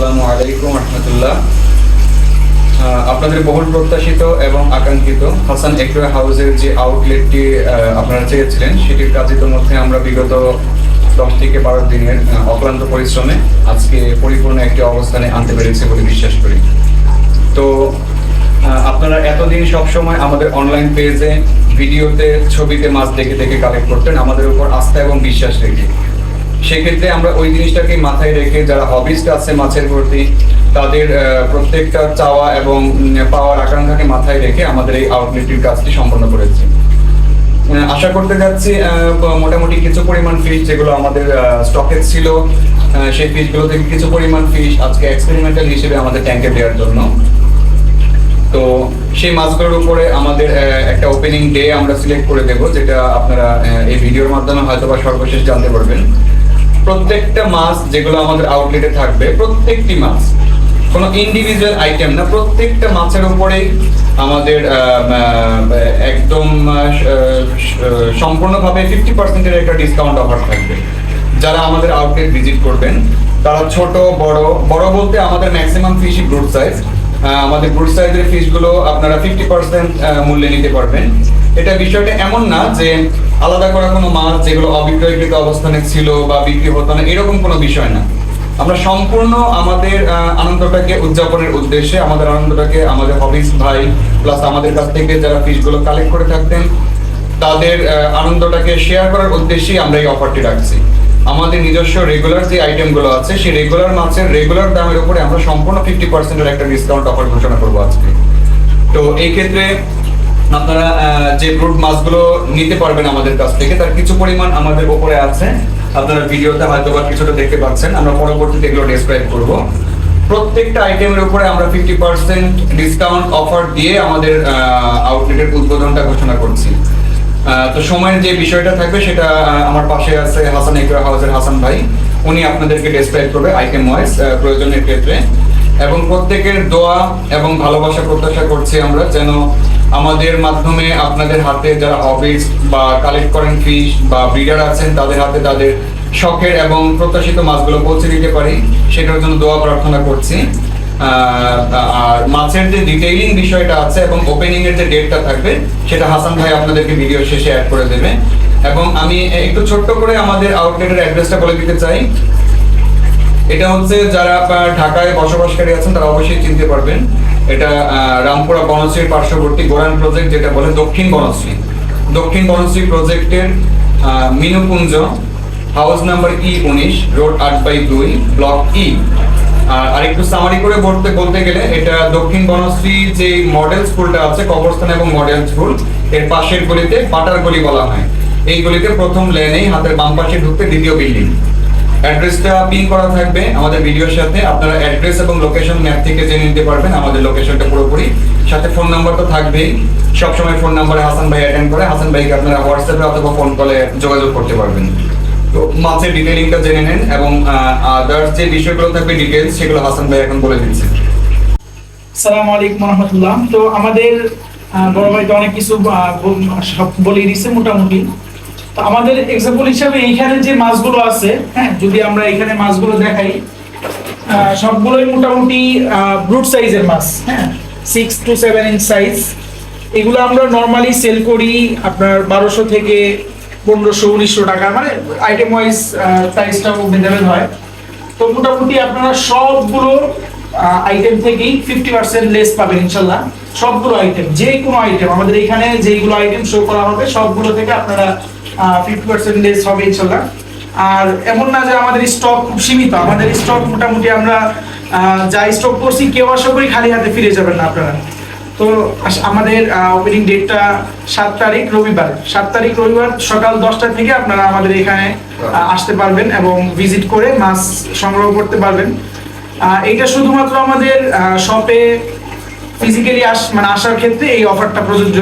আসসালামু আলাইকুম রহমতুল্লাহ। আপনাদের বহুল প্রত্যাশিত এবং আকাঙ্ক্ষিত হাসান একুয়া হাউসের যে আউটলেটটি আপনারা চেয়েছিলেন, সেটির কাজ ইতিমধ্যে আমরা বিগত 10 থেকে 12 দিনের অক্লান্ত পরিশ্রমে আজকে পরিপূর্ণ একটি অবস্থানে আনতে পেরেছি বলে বিশ্বাস করি। তো আপনারা এতদিন সবসময় আমাদের অনলাইন পেজে ভিডিওতে ছবিতে মাছ দেখে দেখে কালেক্ট করতেন আমাদের উপর আস্থা এবং বিশ্বাস রেখে। সেক্ষেত্রে আমরা ওই জিনিসটাকে মাথায় রেখে যারা হবিস্ট আছে মাছের প্রতি, তাদের প্রত্যেকটা চাওয়া এবং পাওয়ার আকাঙ্ক্ষাকে মাথায় রেখে আমাদের এই আউটলেটটির কাজটি সম্পন্ন করেছি। আশা করতে যাচ্ছি মোটামুটি কিছু পরিমাণ ফিশ যেগুলো আমাদের স্টকে ছিল, সেই ফিশগুলো থেকে কিছু পরিমাণ ফিশ আজকে এক্সপেরিমেন্টাল হিসেবে আমাদের ট্যাঙ্কে দেওয়ার জন্য। তো সেই মাছগুলোর উপরে আমাদের একটা ওপেনিং ডে আমরা সিলেক্ট করে দেব, যেটা আপনারা এই ভিডিওর মাধ্যমে হয়তো বা সর্বশেষ জানতে পারবেন। প্রত্যেকটা মাছ যেগুলো আমাদের আউটলেটে থাকবে, প্রত্যেকটি মাছ কোনো ইন্ডিভিজুয়াল আইটেম না, প্রত্যেকটা মাছের উপরেই আমাদের একদম সম্পূর্ণভাবে 50% একটা ডিসকাউন্ট অফার থাকবে। যারা আমাদের আউটলেট ভিজিট করবেন তারা ছোট বড় বলতে আমাদের ম্যাক্সিমাম ফিশই ব্রুড সাইজ। আমাদের ব্রুড সাইজের ফিশগুলো আপনারা 50% মূল্যে নিতে পারবেন। এটা বিষয়টা এমন না যে আলাদা করা কোনো মাছ যেগুলো অবিক্রয়কৃত অবস্থানে ছিল বা বিক্রি হতো না, এরকম কোনো বিষয় না। আমরা সম্পূর্ণ আমাদের আনন্দটাকে উদযাপনের উদ্দেশ্যে, আমাদের আনন্দটাকে আমাদের হবিস ভাই প্লাস আমাদের কাছ থেকে যারা ফিশগুলো কালেক্ট করে থাকতেন তাদের আনন্দটাকে শেয়ার করার উদ্দেশ্যেই আমরা এই অফারটি রাখছি। আমাদের নিজস্ব রেগুলার যে আইটেমগুলো আছে সেই রেগুলার মাছের রেগুলার দামের উপরে আমরা সম্পূর্ণ 50% একটা ডিসকাউন্ট অফার ঘোষণা করবো আজকে। তো এই ক্ষেত্রে আপনারা যে ব্রুড মাছগুলো নিতে পারবেন আমাদের কাছ থেকে, তার কিছু পরিমাণ আমাদের উপরে আছে। আপনারা ভিডিওতে হয়তো বা কিছুটা দেখতে পাচ্ছেন, আমরা পরবর্তীতে এগুলো ডেসক্রাইব করব। প্রত্যেকটা আইটেমের উপরে আমরা 50% ডিসকাউন্ট অফার দিয়ে আমাদের আউটলেটের উদ্বোধনটা ঘোষণা করছি। তো সময়ের যে বিষয়টা থাকবে সেটা আমার পাশে আছে হাসান একুয়া হাউসের হাসান ভাই, উনি আপনাদেরকে ডেসক্রাইব করবে আইটেম ওয়াইজ প্রয়োজনের ক্ষেত্রে। এবং প্রত্যেকের দোয়া এবং ভালোবাসা প্রত্যাশা করছি আমরা, যেন আমাদের মাধ্যমে আপনাদের হাতে যারা হবিস বা কালেক্ট করেন ফিশ বা ব্রিডার আছেন তাদের হাতে তাদের শখের এবং প্রত্যাশিত মাছগুলো পৌঁছে দিতে পারি, সেটার জন্য দোয়া প্রার্থনা করছি। আর মাছের যে ডিটেইলিং বিষয়টা আছে এবং ওপেনিং এর যে ডেটটা থাকবে সেটা হাসান ভাই আপনাদেরকে ভিডিও শেষে অ্যাড করে দেবে। এবং আমি একটু ছোট্ট করে আমাদের আউটলেটের অ্যাড্রেসটা বলে দিতে চাই। এটা হচ্ছে যারা ঢাকায় বসবাসকারী আছেন তারা অবশ্যই চিনতে পারবেন। এটা রামপুরা বনশ্রীর পার্শ্ববর্তী গোরান প্রজেক্ট, যেটা বলে দক্ষিণ বনশ্রী প্রজেক্টের Minukunja, house number E19, road 8/2, block E। আর একটু সামারি করে বলতে গেলে এটা দক্ষিণ বনশ্রী যে মডেল স্কুলটা আছে, কবরস্থান এবং মডেল স্কুল, এর পাশের গলিতে বাটার গলি বলা হয়। এই গলিতে প্রথম লেনেই হাতের বাম পাশে ঢুকতে দ্বিতীয় বিল্ডিং। অ্যাড্রেসটা পিন করা থাকবে আমাদের ভিডিওর সাথে, আপনারা অ্যাড্রেস এবং লোকেশন ম্যাপ থেকে জেনে নিতে পারবেন আমাদের লোকেশনটা পুরোপুরি। সাথে ফোন নাম্বার তো থাকবেই, সবসময় ফোন নাম্বারে হাসান ভাই অ্যাটেন্ড করে। হাসান ভাইকে আপনারা হোয়াটসঅ্যাপে অথবা ফোন কলে যোগাযোগ করতে পারবেন। তো মাছের ডিটেইলিংটা জেনে নেন এবং আদার্স যে বিষয়গুলো থাকবে ডিটেইলস, সেগুলো হাসান ভাই এখন বলে দিচ্ছে। আসসালামু আলাইকুম রহমতুল্লাহ। তো আমাদের বড় ভাই তো অনেক কিছু সব বলে দিচ্ছে মোটামুটি। তো আমাদের এক্সাম্পল হিসাবে এইখানে যে মাছগুলো আছে, হ্যাঁ, যদি আমরা এখানে মাছগুলো দেখাই, সবগুলোই মোটামুটি ব্রুড সাইজের মাছ, হ্যাঁ, 6 to 7 ইঞ্চ সাইজ। এগুলো আমরা নর্মালি সেল করি আপনার 1200 থেকে 1500-1900 টাকা, মানে আইটেম ওয়াইজ সাইজটাও ভেরিয়েবল হয়। তো মোটামুটি আপনারা সবগুলো আইটেম থেকেই 50% লেস পাবেন ইনশাল্লাহ। সবগুলো আইটেম, যে কোনো আইটেম আমাদের এখানে যেগুলো আইটেম শো করা হবে সবগুলো থেকে আপনারা 50% লেস হবে ইনশাল্লাহ। আর এমন না যে আমাদের স্টক খুব সীমিত, আমাদের স্টক মোটামুটি আমরা যা স্টক করছি কেউ আশা করি খালি হাতে ফিরে যাবেন না আপনারা। তো আমাদের ওপেনিং ডেটটা 7 তারিখ রবিবার সকাল 10টা থেকে আপনারা আমাদের এখানে আসতে পারবেন এবং ভিজিট করে মাছ সংগ্রহ করতে পারবেন। এইটা শুধুমাত্র আমাদের শপে ফিজিক্যালি আসার ক্ষেত্রে এই অফারটা প্রযোজ্য,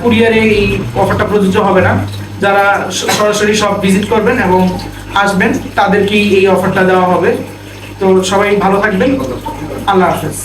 কুরিয়ারে এই অফারটা প্রযোজ্য হবে না। যারা সরাসরি শপ ভিজিট করবেন এবং আসবেন তাদেরকেই এই অফারটা দেওয়া হবে। তো সবাই ভালো থাকবেন, আল্লাহ হাফেজ।